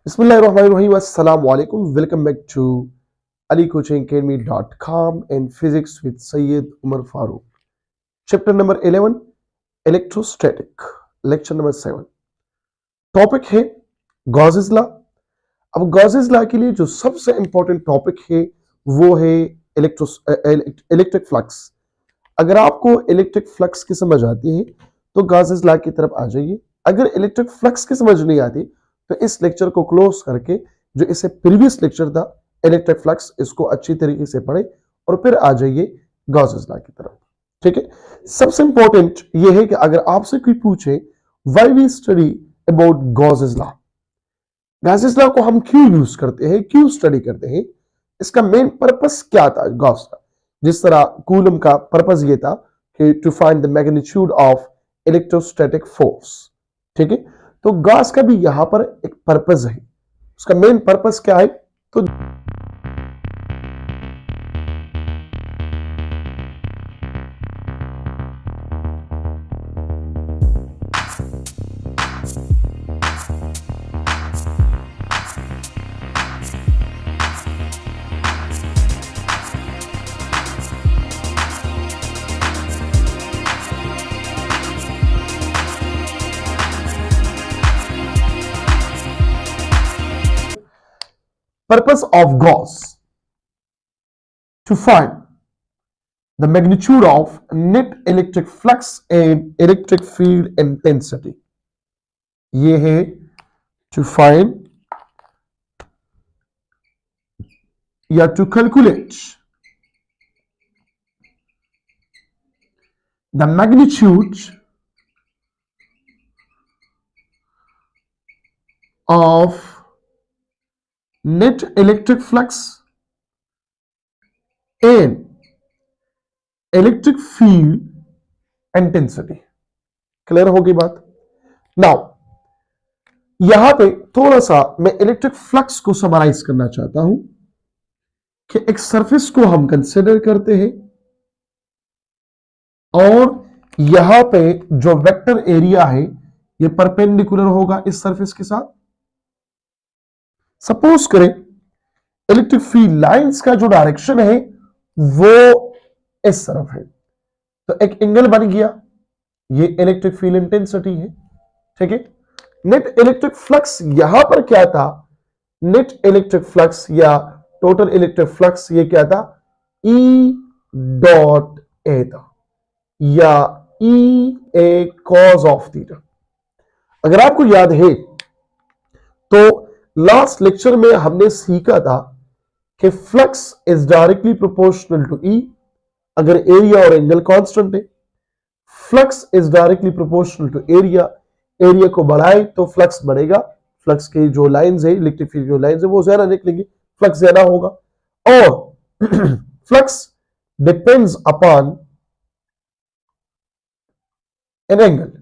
Bismillahirrahmanirrahim. Assalamu alaikum. Welcome back to alicoachingacademy.com and physics with Sayyid Umar Farooq. Chapter number 11, electrostatic. Lecture number 7. Topic है Gauss's law. अब Gauss's law के लिए जो सबसे important topic है वो है इलेक्ट्रिक फ्लक्स। अगर आपको इलेक्ट्रिक फ्लक्स की समझ आती है तो गॉसेस लॉ की तरफ आ जाइए। अगर इलेक्ट्रिक फ्लक्स की समझ नहीं आती तो इस लेक्चर को क्लोज करके जो इससे प्रीवियस लेक्चर था इलेक्ट्रिक फ्लक्स, इसको अच्छी तरीके से पढ़े और फिर आ जाइए गॉसेस लॉ की तरफ। ठीक है, सबसे इंपॉर्टेंट यह है कि अगर आपसे कोई पूछे why we study about Gauss's law, Gauss's law को हम क्यों यूज करते हैं, क्यों स्टडी करते हैं, इसका मेन पर्पस क्या था गॉस का। जिस तरह कूलम का पर्पस ये था कि to find the magnitude of electrostatic force. ठीक है, तो गॉस का भी यहां पर एक पर्पस है। उसका मेन पर्पस क्या है? तो purpose of Gauss to find the magnitude of net electric flux and electric field intensity. ये है to find या to calculate the magnitude of net electric flux and electric field intensity. Clear होगी बात? Now यहां पे थोड़ा सा मैं इलेक्ट्रिक फ्लक्स को समराइज करना चाहता हूं कि एक सरफेस को हम कंसिडर करते हैं और यहां पे जो वेक्टर एरिया है ये परपेंडिकुलर होगा इस सरफेस के साथ। सपोज करें इलेक्ट्रिक फील्ड लाइंस का जो डायरेक्शन है वो इस तरफ है, तो एक एंगल बन गया, ये इलेक्ट्रिक फील्ड इंटेंसिटी है। ठीक है, नेट इलेक्ट्रिक फ्लक्स यहां पर क्या था? नेट इलेक्ट्रिक फ्लक्स या टोटल इलेक्ट्रिक फ्लक्स ये क्या था? ई डॉट ए था या ई ए कॉज ऑफ थीटा। अगर आपको याद है तो लास्ट लेक्चर में हमने सीखा था कि flux is directly proportional to E अगर एरिया और एंगल कांस्टेंट है। Flux is directly proportional to area, area को बढ़ाए तो फ्लक्स बढ़ेगा, फ्लक्स की जो लाइंस है, इलेक्ट्रिक फील्ड जो लाइंस है वो ज्यादा निकलेंगी, फ्लक्स ज्यादा होगा। और flux depends upon an angle,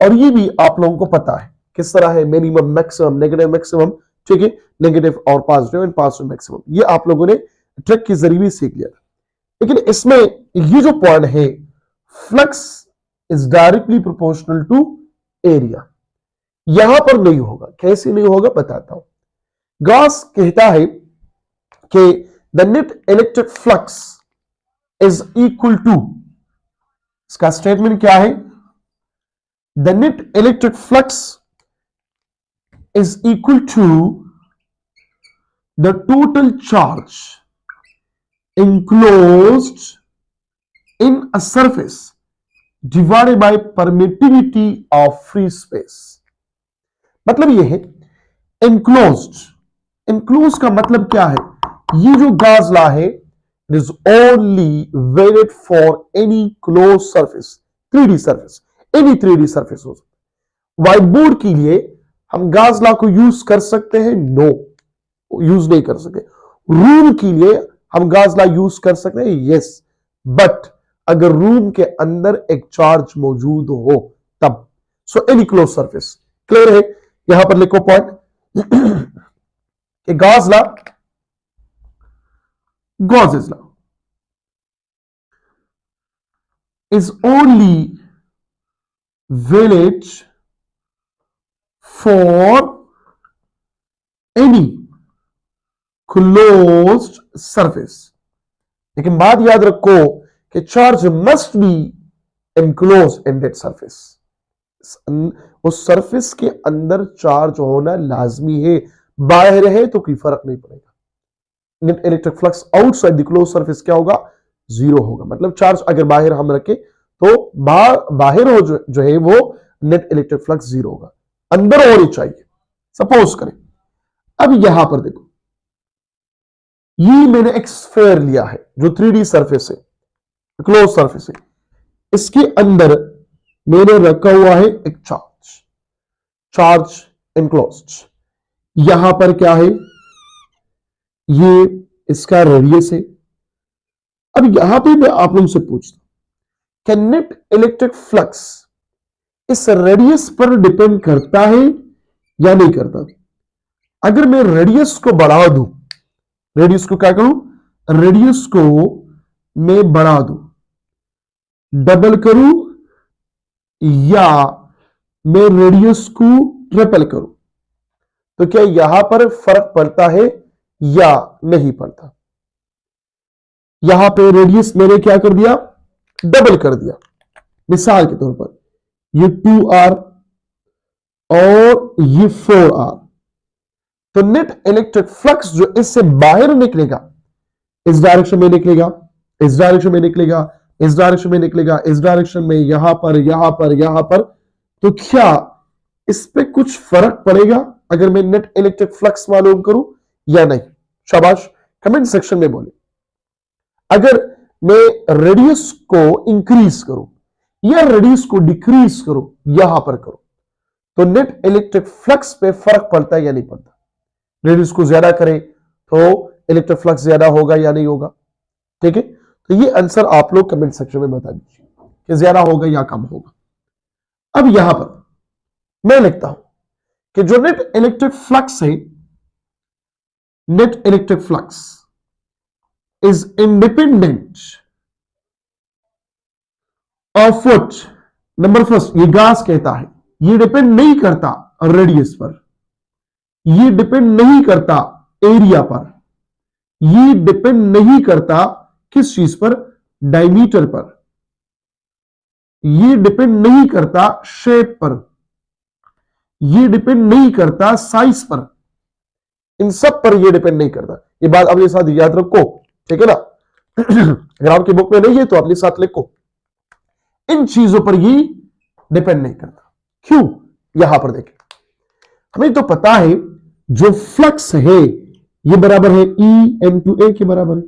और ये भी आप लोगों को पता है किस तरह है, मिनिमम मैक्सिमम नेगेटिव मैक्सिमम। ठीक है, नेगेटिव और पॉजिटिव एंड पॉजिटिव मैक्सिमम, ये आप लोगों ने ट्रिक के जरिए भी सीख लिया था। लेकिन इसमें ये जो पॉइंट है flux is directly proportional to area, यहां पर नहीं होगा। कैसे नहीं होगा बताता हूं। गॉस कहता है कि the net electric flux is equal to, इसका स्टेटमेंट क्या है? The net electric flux is equal to the total charge enclosed in a surface divided by permittivity of free space। मतलब ये है enclosed, enclosed का मतलब क्या है? ये जो गॉस लॉ है it is only valid for any closed surface, 3D surface, any 3D surface हो सकता। व्हाइट बोर्ड के लिए हम गॉस लॉ को यूज कर सकते हैं? नो, यूज नहीं कर सकते। रूम के लिए हम गॉस लॉ यूज कर सकते हैं? यस, बट अगर रूम के अंदर एक चार्ज मौजूद हो तब। So any close surface. Clear है? यहां पर लिखो पॉइंट कि Gauss law, Gauss's law is only valid for any closed surface. लेकिन बात याद रखो कि charge must B enclose in that surface. उस सरफेस के अंदर चार्ज होना लाजमी है, बाहर है तो कोई फर्क नहीं पड़ेगा। Net electric flux outside the close surface क्या होगा? जीरो होगा। मतलब चार्ज अगर बाहर हम रखें तो बाहर हो जो है वो नेट इलेक्ट्रिक फ्लक्स जीरो होगा, अंदर होनी चाहिए। सपोज करें अब यहां पर देखो, ये मैंने एक स्फीयर लिया है जो 3D सरफेस है, क्लोज सरफेस है। इसके अंदर मैंने रखा हुआ है एक चार्ज एनक्लोज्ड। यहां पर क्या है? ये इसका रेडियस है। अब यहां पे मैं आप लोगों से पूछता हूं, क्या नेट इलेक्ट्रिक फ्लक्स इस रेडियस पर डिपेंड करता है या नहीं करता? अगर मैं रेडियस को बढ़ा दूं, रेडियस को क्या करूं? रेडियस को मैं बढ़ा दूं, डबल करूं, या मैं रेडियस को ट्रिपल करूं, तो क्या यहां पर फर्क पड़ता है या नहीं पड़ता? यहां पे रेडियस मैंने क्या कर दिया? डबल कर दिया। मिसाल के तौर पर ये 2r और ये 4r, तो नेट इलेक्ट्रिक फ्लक्स जो इससे बाहर निकलेगा, इस डायरेक्शन में निकलेगा, इस डायरेक्शन में निकलेगा, इस डायरेक्शन में निकलेगा, इस डायरेक्शन में, यहां पर, यहां पर, यहां पर, तो क्या इस पे कुछ फर्क पड़ेगा अगर मैं नेट इलेक्ट्रिक फ्लक्स मालूम करूं या नहीं? शाबाश, कमेंट सेक्शन में बोले। अगर मैं रेडियस को इंक्रीज करूं या रेडियस को डिक्रीज करूं, यहां पर करूं, तो नेट इलेक्ट्रिक फ्लक्स पे फर्क पड़ता है या नहीं पड़ता? रेडियस को ज्यादा करें तो इलेक्ट्रिक फ्लक्स ज्यादा होगा या नहीं होगा? ठीक है, तो ये आंसर आप लोग कमेंट सेक्शन में बता दीजिए कि ज्यादा होगा या कम होगा। अब यहां पर मैं लिखता हूं कि जो नेट इलेक्ट्रिक फ्लक्स है, net electric flux is independent of what? Number first, ये गॉस कहता है ये डिपेंड नहीं करता रेडियस पर, ये डिपेंड नहीं करता एरिया पर, ये डिपेंड नहीं करता किस चीज पर? डायमीटर पर, ये डिपेंड नहीं करता शेप पर, ये डिपेंड नहीं करता साइज पर, इन सब पर ये डिपेंड नहीं करता। ये बात अपने साथ याद रखो, ठीक है ना? अगर आपकी बुक में नहीं है तो अपने साथ लिखो, इन चीजों पर ये डिपेंड नहीं करता। क्यों? यहां पर देखें, हमें तो पता है जो फ्लक्स है ये बराबर है E/A के बराबर है।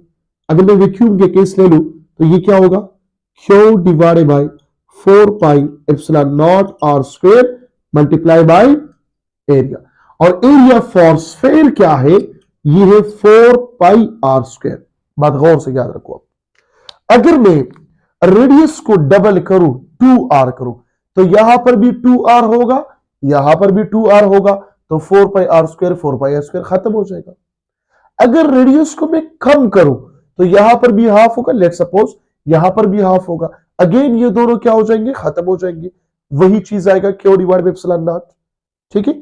अगर मैं वैक्यूम के केस ले लूं तो ये क्या होगा? Q divided by 4 pi epsilon not r square multiply by area. और एरिया फॉर स्फीयर क्या है? ये है 4 पाई r स्क्वायर। बात गौर से याद रखो। अगर मैं रेडियस को डबल करूं, 2r करूं, तो यहां पर भी 2r होगा, यहां पर भी 2r होगा, तो 4 पाई r स्क्वायर 4 पाई r स्क्वायर खत्म हो जाएगा। अगर रेडियस को मैं कम करूं तो यहां पर भी हाफ होगा, लेट सपोज यहां पर भी हाफ होगा, अगेन ये दोनों क्या हो जाएंगे? खत्म हो जाएंगे। वही चीज आएगा Q divide by epsilon naught. ठीक है,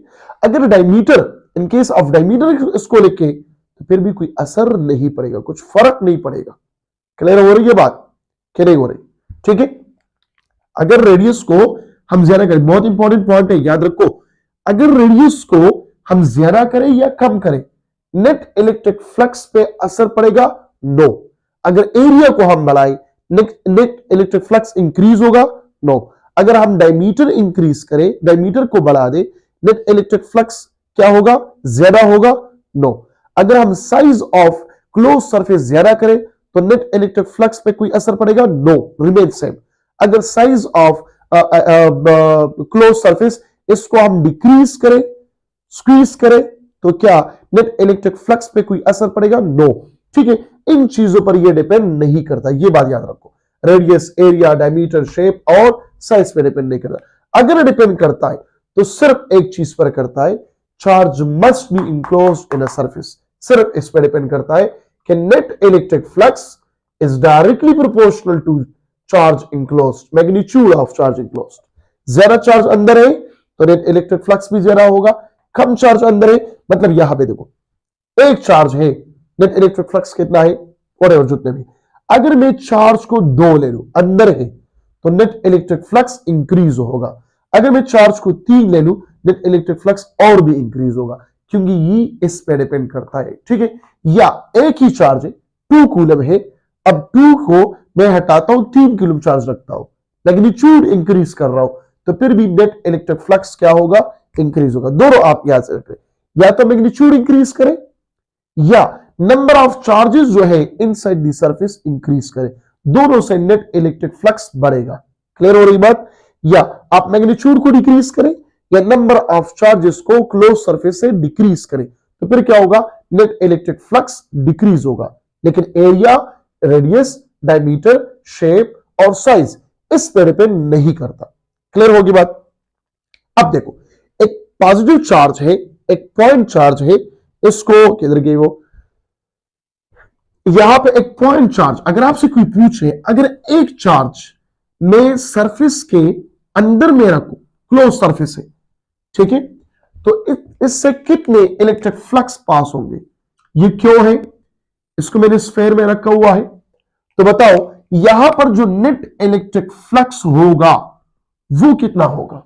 अगर diameter, in case of diameter इसको लिखे तो फिर भी कोई असर नहीं पड़ेगा, कुछ फर्क नहीं पड़ेगा। क्लियर हो रही है बात कि नहीं हो रही? ठीक है, अगर रेडियस को हम ज्यादा करें, बहुत इंपॉर्टेंट पॉइंट है, याद रखो, अगर रेडियस को हम ज्यादा करें या कम करें, नेट इलेक्ट्रिक फ्लक्स पे असर पड़ेगा? नो। अगर एरिया को हम बढ़ाएं, नेट इलेक्ट्रिक फ्लक्स इंक्रीज होगा? नो। अगर हम डायमीटर इंक्रीज करें, डायमीटर को बढ़ा दे, नेट इलेक्ट्रिक फ्लक्स क्या होगा? ज्यादा होगा? नो। अगर हम साइज ऑफ क्लोज सरफेस ज्यादा करें तो नेट इलेक्ट्रिक फ्लक्स पे कोई असर पड़ेगा? No, remain same. अगर साइज ऑफ क्लोज सरफेस इसको हम डिक्रीज करें, स्क्वीज करें, तो क्या नेट इलेक्ट्रिक फ्लक्स पे कोई असर पड़ेगा? नो। ठीक है, इन चीजों पर यह डिपेंड नहीं करता, ये बात याद रखो। रेडियस, एरिया, डायमीटर, शेप और साइज पे डिपेंड नहीं करता। अगर डिपेंड करता है तो सिर्फ एक चीज पर करता है, charge must be enclosed in a surface. सिर्फ इस पर डिपेंड करता है कि net electric flux is directly proportional to charge enclosed, magnitude of charge enclosed. ज्यादा चार्ज अंदर है तो नेट इलेक्ट्रिक फ्लक्स भी ज्यादा होगा, कम चार्ज अंदर है मतलब यहां पे देखो एक चार्ज है, नेट इलेक्ट्रिक फ्लक्स कितना है, और जितने भी, अगर मैं चार्ज को 2 ले लूं, अंदर है, तो नेट इलेक्ट्रिक फ्लक्स इंक्रीज होगा। अगर मैं चार्ज को 3 ले लूं, नेट इलेक्ट्रिक फ्लक्स और भी इंक्रीज होगा, क्योंकि ये इस पे डिपेंड करता है, ठीक है। या एक ही चार्ज है, 2 कूलम है, अब 2 को मैं हटाता हूं, 3 कूलम चार्ज रखता हूं, मैग्नीट्यूड इंक्रीज कर रहा हूं, तो फिर भी नेट इलेक्ट्रिक फ्लक्स क्या होगा, इंक्रीज होगा। दोनों आप याद से रखें, या तो मैग्नीट्यूड इंक्रीज करें या नंबर ऑफ चार्जेस जो है इनसाइड द सरफेस इंक्रीज करें, दोनों से नेट इलेक्ट्रिक फ्लक्स बढ़ेगा। क्लियर हो रही बात? या आप मैग्नीट्यूड को डिक्रीज करें या नंबर ऑफ चार्जेस को क्लोज सरफेस से डिक्रीज करें, तो फिर क्या होगा, नेट इलेक्ट्रिक फ्लक्स डिक्रीज होगा। लेकिन एरिया, रेडियस, डायमीटर, शेप और साइज इस पर डिपेंड नहीं करता। क्लियर होगी बात? अब देखो, एक पॉजिटिव चार्ज है, एक पॉइंट चार्ज है, इसको किधर गई वो, यहां पे एक पॉइंट चार्ज, अगर आपसे कोई पूछे अगर एक चार्ज मैं सरफेस के अंदर में रखूं, क्लोज सरफेस है, ठीक है, तो इससे कितने इलेक्ट्रिक फ्लक्स पास होंगे, ये क्यों है, इसको मैंने स्फेयर में रखा हुआ है, तो बताओ यहां पर जो नेट इलेक्ट्रिक फ्लक्स होगा वो कितना होगा,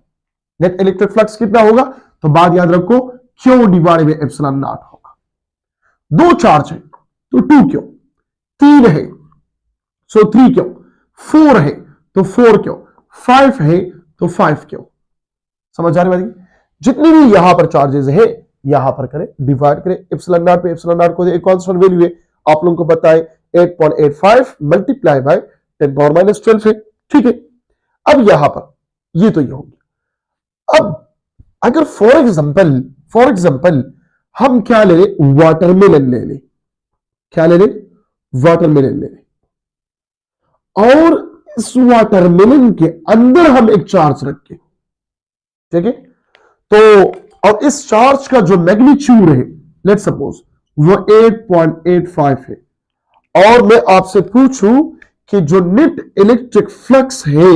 नेट इलेक्ट्रिक फ्लक्स कितना होगा, तो बात याद रखो, क्यों डिवाइडेड बाय एप्सिलॉन नॉट होगा। 2 चार्ज है तो 2 क्यों, 3 है सो 3 क्यों, 4 है तो 4 क्यों, 5 है तो 5 क्यों। समझ आ रही बात? जितनी भी यहां पर चार्जेस है यहां पर करें, डिवाइड करें एप्सिलॉन नॉट पे, एप्सिलॉन नॉट को एक कांस्टेंट वैल्यू है, आप लोगों को पता है 8.85 मल्टीप्लाई बाय 10 पावर माइनस 12 है, ठीक है। अब यहां पर ये तो ये होगी। अब अगर फॉर एग्जांपल हम क्या ले ले, वाटरमेलन ले ले, क्या ले ले, वाटरमेलन ले ले, और इस वाटरमेलन के अंदर हम एक चार्ज रखें, ठीक है, तो और इस चार्ज का जो मैग्नीट्यूड है, लेट सपोज वो 8.85 है, और मैं आपसे पूछूं कि जो नेट इलेक्ट्रिक फ्लक्स है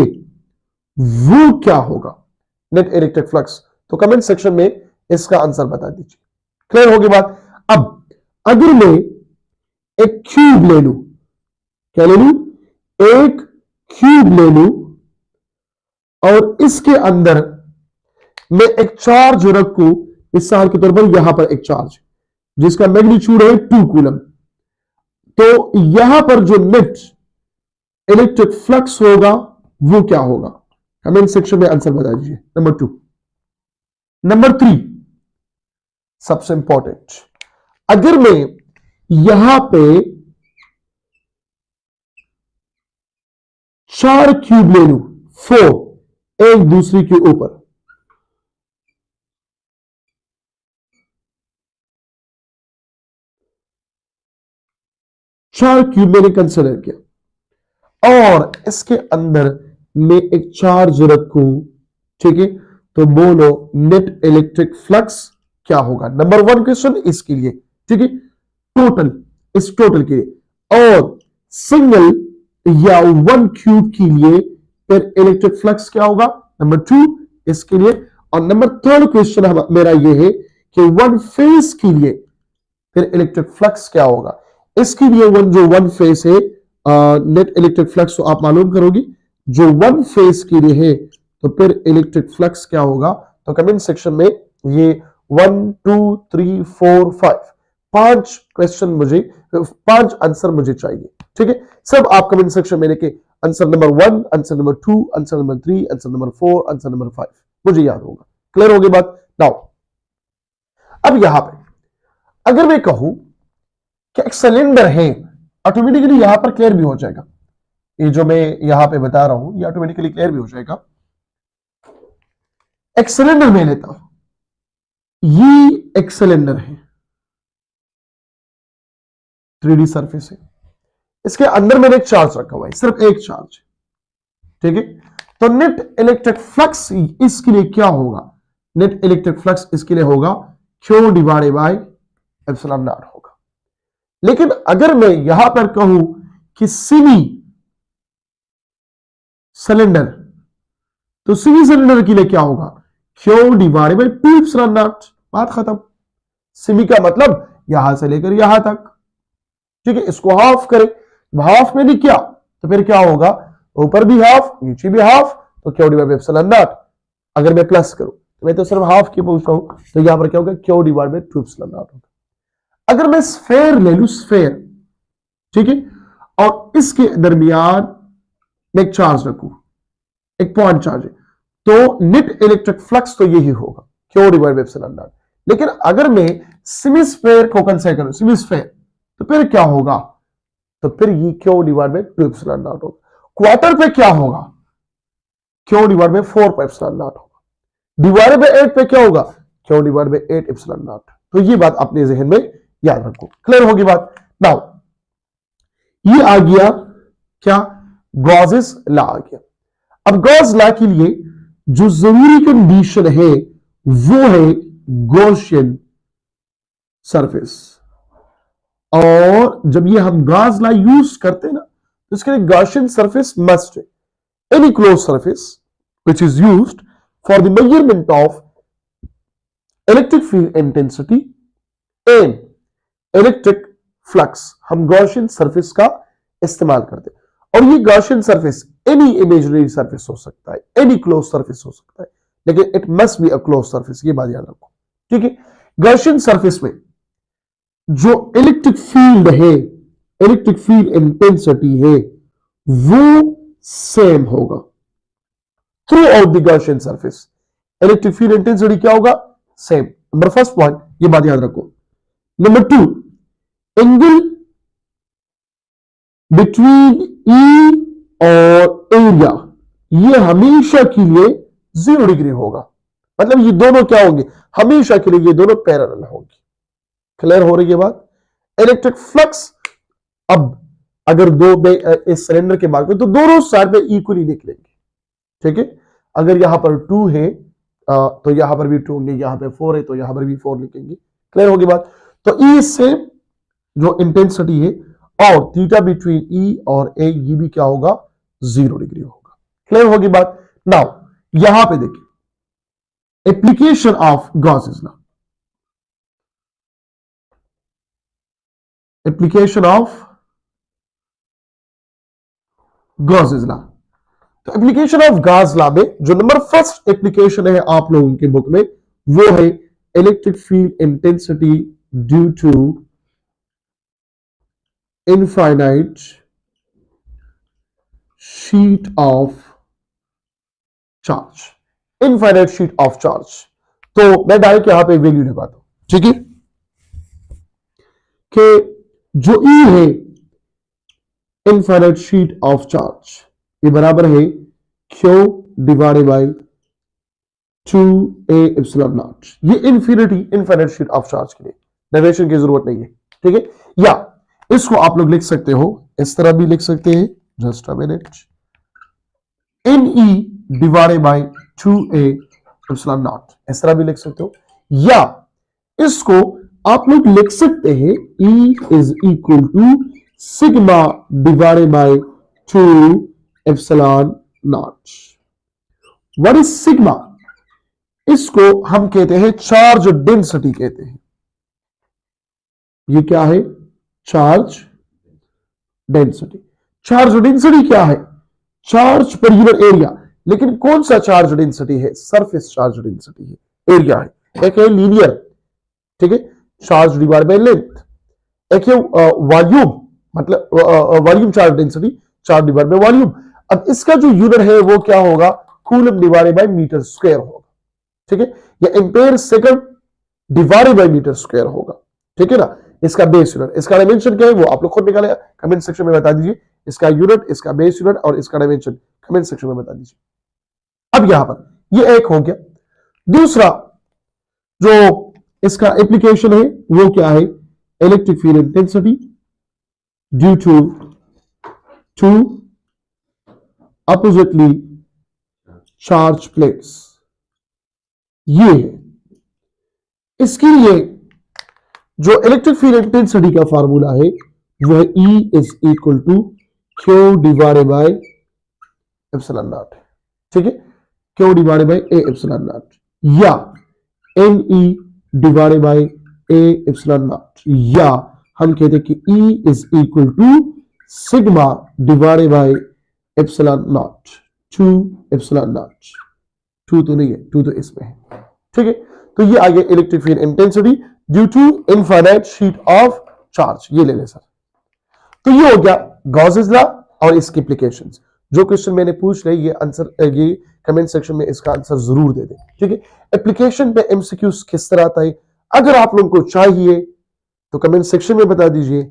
वो क्या होगा, नेट इलेक्ट्रिक फ्लक्स, तो कमेंट सेक्शन में इसका आंसर बता दीजिए। क्लियर होगी बात? अब अगर मैं एक क्यूब ले लूं, क्या ले लूं, एक क्यूब ले लूं, और इसके अंदर मैं एक चार्ज रखूं, मिसाल के तौर पर यहां पर एक चार्ज जिसका मैग्नीट्यूड है 2 कूलम, तो यहां पर जो नेट इलेक्ट्रिक फ्लक्स होगा वो क्या होगा, कमेंट सेक्शन में आंसर बता दीजिए। नंबर 2। नंबर 3 सबसे इंपॉर्टेंट, अगर मैं यहां पे 4 क्यूब ले लूं, 4 एक दूसरे के ऊपर, चार क्यूब मैंने कंसिडर किया और इसके अंदर मैं एक चार्ज रखूं, ठीक है, तो बोलो नेट इलेक्ट्रिक फ्लक्स क्या होगा। नंबर 1 क्वेश्चन इसके लिए, ठीक है, टोटल, इस टोटल के लिए, और सिंगल या 1 क्यूब के लिए फिर इलेक्ट्रिक फ्लक्स क्या होगा, नंबर 2 इसके लिए। और नंबर 3 क्वेश्चन मेरा ये है कि 1 फेज के लिए फिर इलेक्ट्रिक फ्लक्स क्या होगा। इसके लिए जो 1 फेज है नेट इलेक्ट्रिक फ्लक्स, तो आप मालूम करोगी, जो 1 फेज के लिए है तो फिर इलेक्ट्रिक फ्लक्स क्या होगा, तो कमेंट सेक्शन में ये 1 2 3 4 5 5 क्वेश्चन मुझे, 5 आंसर मुझे चाहिए, ठीक है। सब आप कमेंट सेक्शन में लिखे, answer number 1, answer number 2, answer number 3, answer number 4, answer number 5 मुझे याद होगा। क्लियर होगी बात? नाउ अब यहां पे अगर मैं कहूं कि एक सिलेंडर है, ऑटोमेटिकली यहां पर क्लियर भी हो जाएगा, ये जो मैं यहां पे बता रहा हूं ये ऑटोमेटिकली क्लियर भी हो जाएगा। एक सिलेंडर में लेता हूं, ये एक सिलेंडर है, 3D सरफेस है, इसके अंदर मैंने एक चार्ज रखा हुआ है, सिर्फ एक चार्ज, ठीक है, तो नेट इलेक्ट्रिक फ्लक्स इसके लिए क्या होगा, नेट इलेक्ट्रिक फ्लक्स इसके लिए होगा Q divided by epsilon not होगा। लेकिन अगर मैं यहां पर कहूं कि सीवी सिलेंडर, तो सीवी सिलेंडर के लिए क्या होगा, Q divided by 2 epsilon not, बात खत्म। सेमी का मतलब यहां से लेकर यहां तक, ठीक है। इसको हाफ करें, हाफ में नहीं किया तो फिर क्या होगा, ऊपर भी हाफ नीचे भी हाफ, तो Q divide by epsilon not. अगर मैं प्लस करूं तो मैं तो सिर्फ हाफ की पूछ रहा हूं, तो यहां पर क्या होगा, Q divide by 2 epsilon not होगा। अगर मैं स्फेयर ले लूं, स्फेयर, ठीक है, और इसके दरमियान में एक चार्ज रखूं, एक पॉइंट चार्ज है, तो नेट इलेक्ट्रिक फ्लक्स तो यही होगा, Q divide by epsilon not. लेकिन अगर मैं सेमी स्फेयर को कंसीडर करूं, सेमी स्फेयर, तो फिर क्या होगा, तो फिर ये Q divide by 2 epsilon not होगा। क्वार्टर पे क्या होगा, Q divide by 4 pi epsilon not होगा। डिवाइड बाय 8 पे क्या होगा, Q divide by 8 epsilon not. तो ये बात अपने जहन में याद रखो, क्लियर होगी बात। नाउ ये आ गया क्या, गॉसेस लॉ आ गया। अब गॉस लॉ के लिए जो जरूरी कंडीशन है वो है गॉसियन सरफेस। और जब ये हम गॉस लॉ यूज करते हैं ना, तो इसके लिए गॉसियन सरफेस मस्ट है। Any close surface which is used for the measurement of electric field intensity and electric flux, हम गॉसियन सरफेस का इस्तेमाल करते हैं। और ये Gaussian surface any imaginary surface हो सकता है, एनी क्लोज सरफेस हो सकता है, लेकिन it must be a close surface, ये बात याद रखो, ठीक है। गॉसियन सरफेस में जो इलेक्ट्रिक फील्ड है, इलेक्ट्रिक फील्ड इंटेंसिटी है, वो सेम होगा through out the Gaussian surface. Electric field intensity क्या होगा, सेम। नंबर फर्स्ट पॉइंट, ये बात याद रखो। नंबर 2, एंगल बिटवीन ई और एरिया, ये हमेशा के लिए 0 डिग्री होगा। मतलब ये दोनों क्या होंगे, हमेशा के लिए ये दोनों पैरेलल होंगे। क्लियर हो रही है बात। इलेक्ट्रिक फ्लक्स, अब अगर इस सिलेंडर के बात करें तो दोनों साइड पे इक्वली निकलेंगे, ठीक है। अगर यहां पर 2 है तो यहां पर भी 2 होंगे, यहां पे 4 है तो यहां पर भी 4 लिखेंगे। क्लियर होगी बात। तो ई से जो इंटेंसिटी है और थीटा बिटवीन ई और ए, ये भी क्या होगा, 0 डिग्री होगा। क्लियर होगी बात। नाउ यहां पे देखिए application of Gauss's law, application of Gauss's law. तो एप्लीकेशन ऑफ गॉस लॉ में जो नंबर फर्स्ट एप्लीकेशन है आप लोगों की बुक में, वो है electric field intensity due to infinite sheet of charge, infinite sheet of charge. तो मैं डायरेक्ट यहां पे वैल्यू लगाता हूं, ठीक है, कि जो ई है इनफाइनाइट शीट ऑफ चार्ज, ये बराबर है Q divided bye 2a epsilon not. ये इनफाइनाइट शीट ऑफ चार्ज के लिए डेरिवेशन की जरूरत नहीं है, ठीक है। या इसको आप लोग लिख सकते हो, इस तरह भी लिख सकते हैं, just a minute, in E divided bye 2a epsilon not, इस तरह भी लिख सकते हो। या इसको आप लोग लिख सकते हैं E is equal to sigma divided by 2 epsilon naught. What is sigma, इसको हम कहते हैं चार्ज डेंसिटी कहते हैं। ये क्या है, चार्ज डेंसिटी। चार्ज डेंसिटी क्या है, चार्ज पर यूनिट एरिया। लेकिन कौन सा चार्ज डेंसिटी है, सरफेस चार्ज डेंसिटी है, एरिया है। एक है लीनियर, ठीक है, चार्ज डिवाइड बाय लेंथ। एक है वॉल्यूम, मतलब volume charge density, charge divide by volume. अब इसका जो यूनिट है वो क्या होगा, coulomb divided by metre square होगा, ठीक है, या ampere second divided by metre square होगा, ठीक है ना। इसका बेस यूनिट, इसका डायमेंशन क्या है वो आप लोग खुद निकाले, कमेंट सेक्शन में बता दीजिए। इसका यूनिट, इसका बेस यूनिट और इसका डायमेंशन कमेंट सेक्शन में बता दीजिए। अब यहां पर ये एक हो गया। दूसरा जो इसका एप्लीकेशन है वो क्या है, electric field intensity due to oppositely charge plates, ये है। इसके लिए जो इलेक्ट्रिक फील्ड इंटेंसिटी का फार्मूला है वो है E is equal to Q divided by epsilon naught, ठीक है, Q divided by A epsilon naught, या N E divided by A epsilon naught, या हम कहते हैं कि E is equal to sigma divided by epsilon naught, 2 epsilon naught, 2 तो नहीं है, 2 तो इसमें है, ठीक है। तो ये आ गया electric field intensity due to infinite sheet of charge, ये ले ले सर। तो ये हो गया गॉसेस लॉ और इसकी एप्लीकेशंस। जो क्वेश्चन मैंने पूछ रहे ये आंसर ये कमेंट सेक्शन में इसका आंसर जरूर दे दें, ठीक है। एप्लीकेशन पे एमसीक्यूज किस तरह आता है, अगर आप लोगों को चाहिए तो कमेंट सेक्शन में बता दीजिए,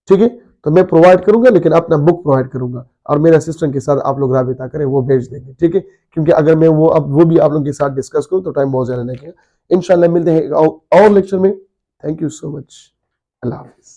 ठीक है। तो मैं प्रोवाइड करूंगा, लेकिन अपना बुक प्रोवाइड करूंगा और मेरे असिस्टेंट के साथ आप लोग राबिता करें, वो भेज देंगे, ठीक है। क्योंकि अगर मैं वो भी आप लोगों के साथ डिस्कस करूं तो टाइम बहुत ज्यादा लगेगा। इंशाल्लाह मिलते हैं और लेक्चर में। Thank you so much. Allah Hafiz.